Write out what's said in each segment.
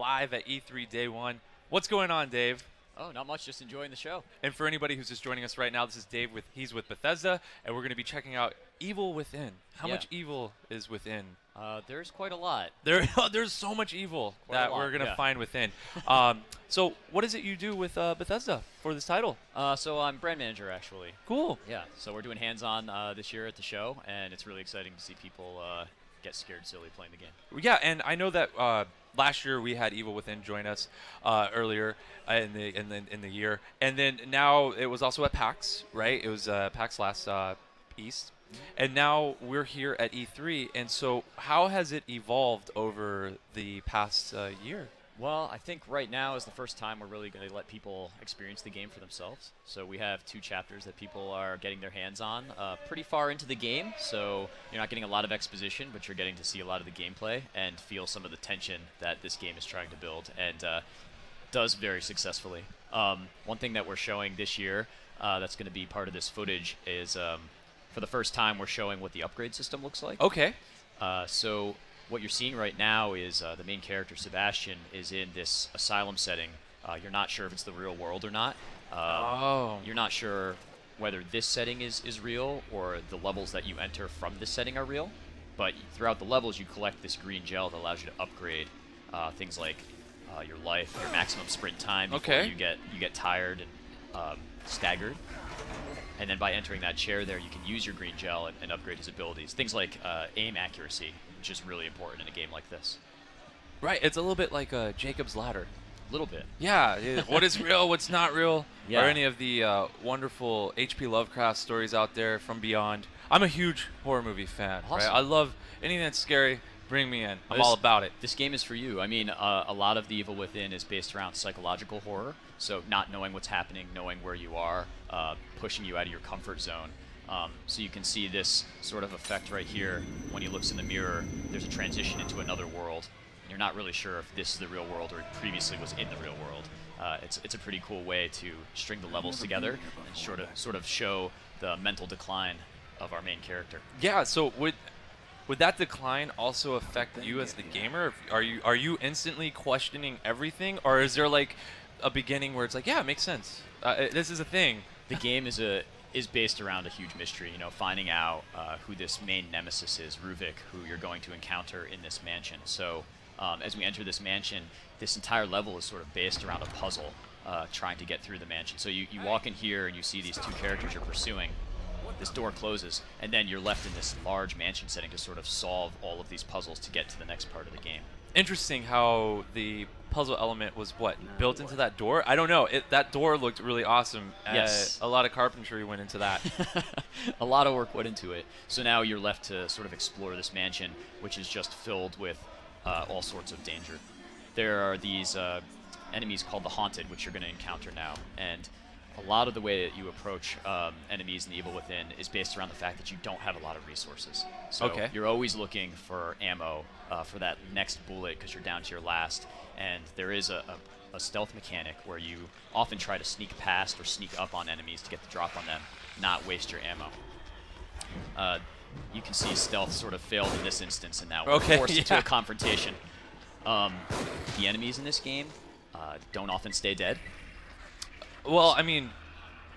live at E3 Day 1. What's going on, Dave? Oh, not much, just enjoying the show. And for anybody who's just joining us right now, this is Dave. He's with Bethesda, and we're going to be checking out Evil Within. How much evil is within? There's quite a lot. There's so much evil that we're going to find within. So what is it you do with Bethesda for this title? So I'm brand manager, actually. Cool. Yeah, so we're doing hands-on this year at the show, and it's really exciting to see people get scared silly playing the game. Yeah, and I know that last year we had Evil Within join us earlier in the year, and then now it was also at PAX, right? It was PAX last East, and now we're here at E3. And so, how has it evolved over the past year? Well, I think right now is the first time we're really going to let people experience the game for themselves. So we have 2 chapters that people are getting their hands on pretty far into the game. So you're not getting a lot of exposition, but you're getting to see a lot of the gameplay and feel some of the tension that this game is trying to build, and does very successful. One thing that we're showing this year that's going to be part of this footage is for the first time we're showing what the upgrade system looks like. Okay. So what you're seeing right now is the main character, Sebastian, is in this asylum setting. You're not sure if it's the real world or not. You're not sure whether this setting is real or the levels that you enter from this setting are real. But throughout the levels, you collect this green gel that allows you to upgrade things like your life, your maximum sprint time before you get tired and staggered. And then by entering that chair there, you can use your green gel and upgrade his abilities. Things like aim accuracy, which is really important in a game like this. Right, it's a little bit like Jacob's Ladder. A little bit. Yeah, what is real, what's not real, yeah. Or any of the wonderful H.P. Lovecraft stories out there from beyond. I'm a huge horror movie fan. Awesome. Right? I love anything that's scary. Bring me in. I'm all about it. This game is for you. I mean, a lot of the Evil Within is based around psychological horror, so not knowing what's happening, knowing where you are, pushing you out of your comfort zone. So you can see this sort of effect right here. When he looks in the mirror, there's a transition into another world. And you're not really sure if this is the real world or it previously was in the real world. It's a pretty cool way to string the levels together and sort of show the mental decline of our main character. Yeah, so would that decline also affect you as the gamer? Are you instantly questioning everything, or is there like a beginning where it's like, yeah, it makes sense. This is a thing. The game is based around a huge mystery. You know, finding out who this main nemesis is, Ruvik, who you're going to encounter in this mansion. So as we enter this mansion, this entire level is sort of based around a puzzle, trying to get through the mansion. So you walk in here and you see these 2 characters you're pursuing. This door closes, and then you're left in this large mansion setting to sort of solve all of these puzzles to get to the next part of the game. Interesting how the puzzle element was built into that door. I don't know. That door looked really awesome. Yes, a lot of carpentry went into that. A lot of work went into it. So now you're left to sort of explore this mansion, which is just filled with all sorts of danger. There are these enemies called the Haunted, which you're going to encounter now, and a lot of the way that you approach enemies in the Evil Within is based around the fact that you don't have a lot of resources. So you're always looking for ammo for that next bullet because you're down to your last. And there is a stealth mechanic where you often try to sneak past or sneak up on enemies to get the drop on them, not waste your ammo. You can see stealth sort of failed in this instance, and now we're forced into a confrontation. The enemies in this game don't often stay dead. Well, I mean,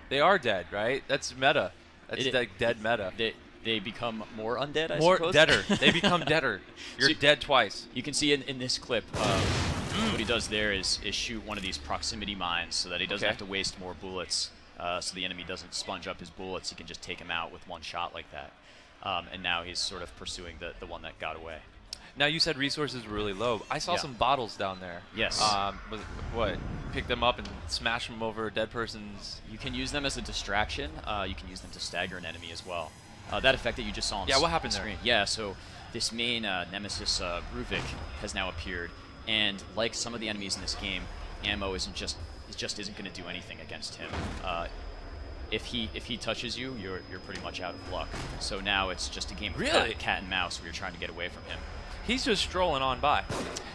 they are dead, right? That's meta. That's like dead meta. They become more undead, I suppose? More deader. They become deader. You're dead twice. You can see in this clip, what he does there is shoot one of these proximity mines so that he doesn't have to waste more bullets, so the enemy doesn't sponge up his bullets. He can just take him out with one shot like that. And now he's sort of pursuing the one that got away. Now, you said resources were really low. I saw some bottles down there. Yes. Pick them up and smash them over a dead person's... You can use them as a distraction. You can use them to stagger an enemy as well. That effect that you just saw on what happened the screen. Yeah, so this main nemesis, Ruvik, has now appeared. And like some of the enemies in this game, ammo isn't just going to do anything against him. If he touches you, you're pretty much out of luck. So now it's just a game of cat and mouse where you're trying to get away from him. He's just strolling on by.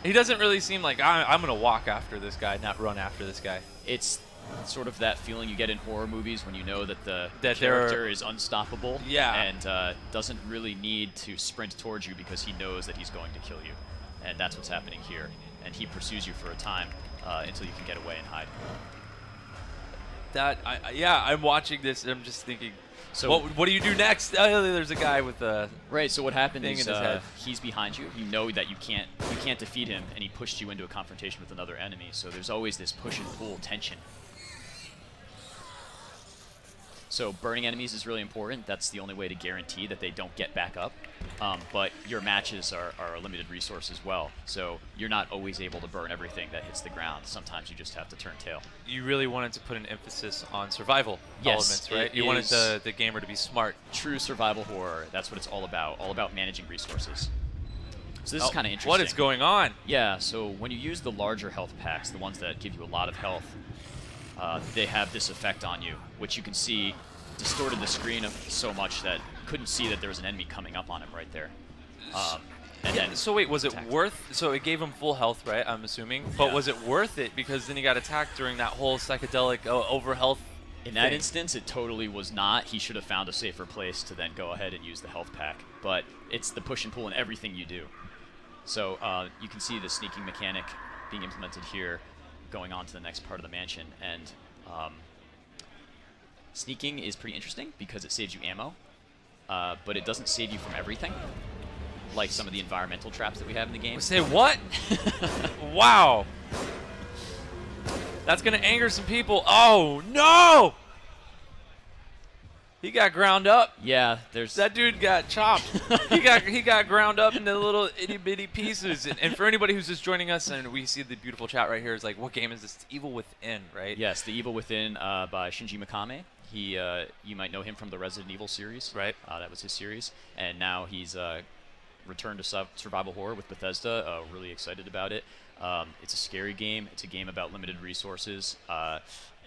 He doesn't really seem like, I'm going to walk after this guy, not run after this guy. It's sort of that feeling you get in horror movies when you know that the character is unstoppable and doesn't really need to sprint towards you because he knows that he's going to kill you. And that's what's happening here. and he pursues you for a time until you can get away and hide. Yeah, I'm watching this and I'm just thinking, so what do you do next? Oh, there's a guy with a right. So what happened is in his head. He's behind you. You know that you can't defeat him, and he pushed you into a confrontation with another enemy. So there's always this push and pull tension. So burning enemies is really important. That's the only way to guarantee that they don't get back up. But your matches are a limited resource as well. So you're not always able to burn everything that hits the ground. Sometimes you just have to turn tail. You really wanted to put an emphasis on survival elements, right? You wanted the gamer to be smart. True survival horror, that's what it's all about managing resources. So this is kind of interesting. What is going on? Yeah, so when you use the larger health packs, the ones that give you a lot of health, they have this effect on you, which you can see distorted the screen so much that you couldn't see that there was an enemy coming up on him right there. So wait, was it worth? So it gave him full health, right? I'm assuming. But was it worth it? Because then he got attacked during that whole psychedelic over health. In that instance, it totally was not. He should have found a safer place to then go ahead and use the health pack. But it's the push and pull in everything you do. So you can see the sneaking mechanic being implemented here, going on to the next part of the mansion. And sneaking is pretty interesting because it saves you ammo, but it doesn't save you from everything, like some of the environmental traps that we have in the game. Say what? Wow. That's going to anger some people. Oh, no! He got ground up. Yeah, there's... That dude got chopped. he got ground up into little itty-bitty pieces. And for anybody who's just joining us, and we see the beautiful chat right here, is like, what game is this? It's Evil Within, right? Yes, The Evil Within by Shinji Mikami. He, you might know him from the Resident Evil series. Right. That was his series. And now he's returned to survival horror with Bethesda. Really excited about it. It's a scary game. It's a game about limited resources.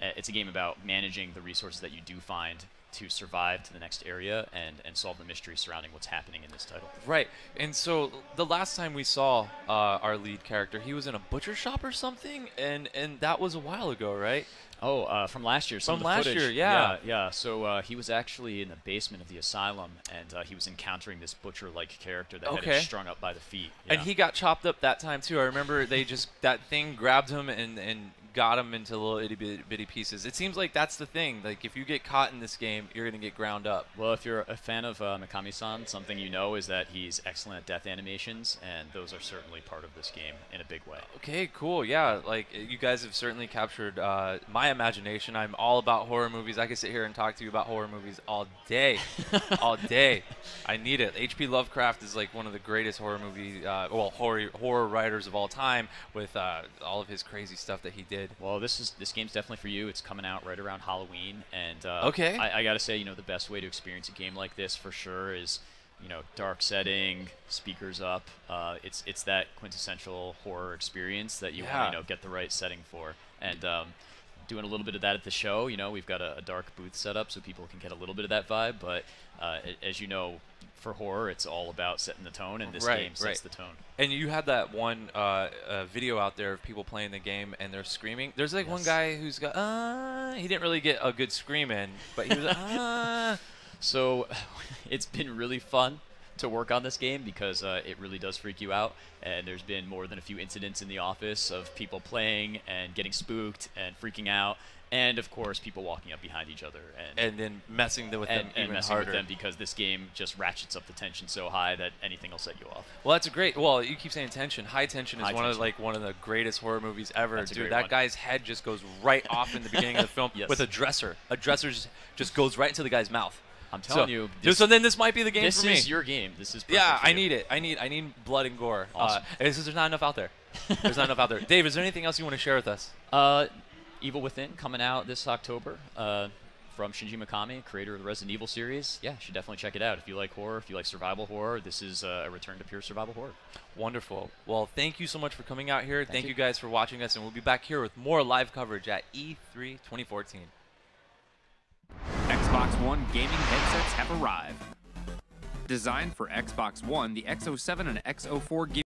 It's a game about managing the resources that you do find to survive to the next area and solve the mystery surrounding what's happening in this title. Right. And so the last time we saw our lead character, he was in a butcher shop or something, and that was a while ago, right? Oh, from last year. From last year, yeah. Yeah. So he was actually in the basement of the asylum, and he was encountering this butcher-like character that had him strung up by the feet. Yeah. And he got chopped up that time, too. I remember that thing grabbed him and got him into little itty-bitty pieces. It seems like that's the thing. Like, if you get caught in this game, you're going to get ground up. Well, if you're a fan of Mikami-san, something you know is that he's excellent at death animations, and those are certainly part of this game in a big way. Okay, cool. Yeah, like, you guys have certainly captured my imagination. I'm all about horror movies. I could sit here and talk to you about horror movies all day. All day. I need it. H.P. Lovecraft is like one of the greatest horror movie, horror writers of all time, with all of his crazy stuff that he did. Well, this game's definitely for you. It's coming out right around Halloween, and I gotta say, the best way to experience a game like this for sure is, dark setting, speakers up. It's that quintessential horror experience that you want to get the right setting for, and doing a little bit of that at the show. We've got a dark booth set up so people can get a little bit of that vibe, but as you know, for horror, it's all about setting the tone, and this game sets the tone. And you had that one video out there of people playing the game, and they're screaming. There's like one guy who's got, he didn't really get a good scream in, but he was So it's been really fun to work on this game because it really does freak you out, and there's been more than a few incidents in the office of people playing and getting spooked and freaking out, and of course people walking up behind each other and then messing with them even messing harder. with them because this game just ratchets up the tension so high that anything will set you off. Well, that's a great. Well, you keep saying tension. High tension is one of the greatest horror movies ever. Dude, that guy's head just goes right off in the beginning of the film with a dresser. A dresser just goes right into the guy's mouth. I'm telling you. So then this might be the game for me. This is your game. This is perfect. Yeah, I need it. I need blood and gore. Awesome. There's not enough out there. There's not enough out there. Dave, is there anything else you want to share with us? Evil Within coming out this October from Shinji Mikami, creator of the Resident Evil series. Yeah, you should definitely check it out. If you like horror, if you like survival horror, this is a return to pure survival horror. Wonderful. Well, thank you so much for coming out here. Thank you guys for watching us, and we'll be back here with more live coverage at E3 2014. Xbox One gaming headsets have arrived. Designed for Xbox One, the X07 and X04 give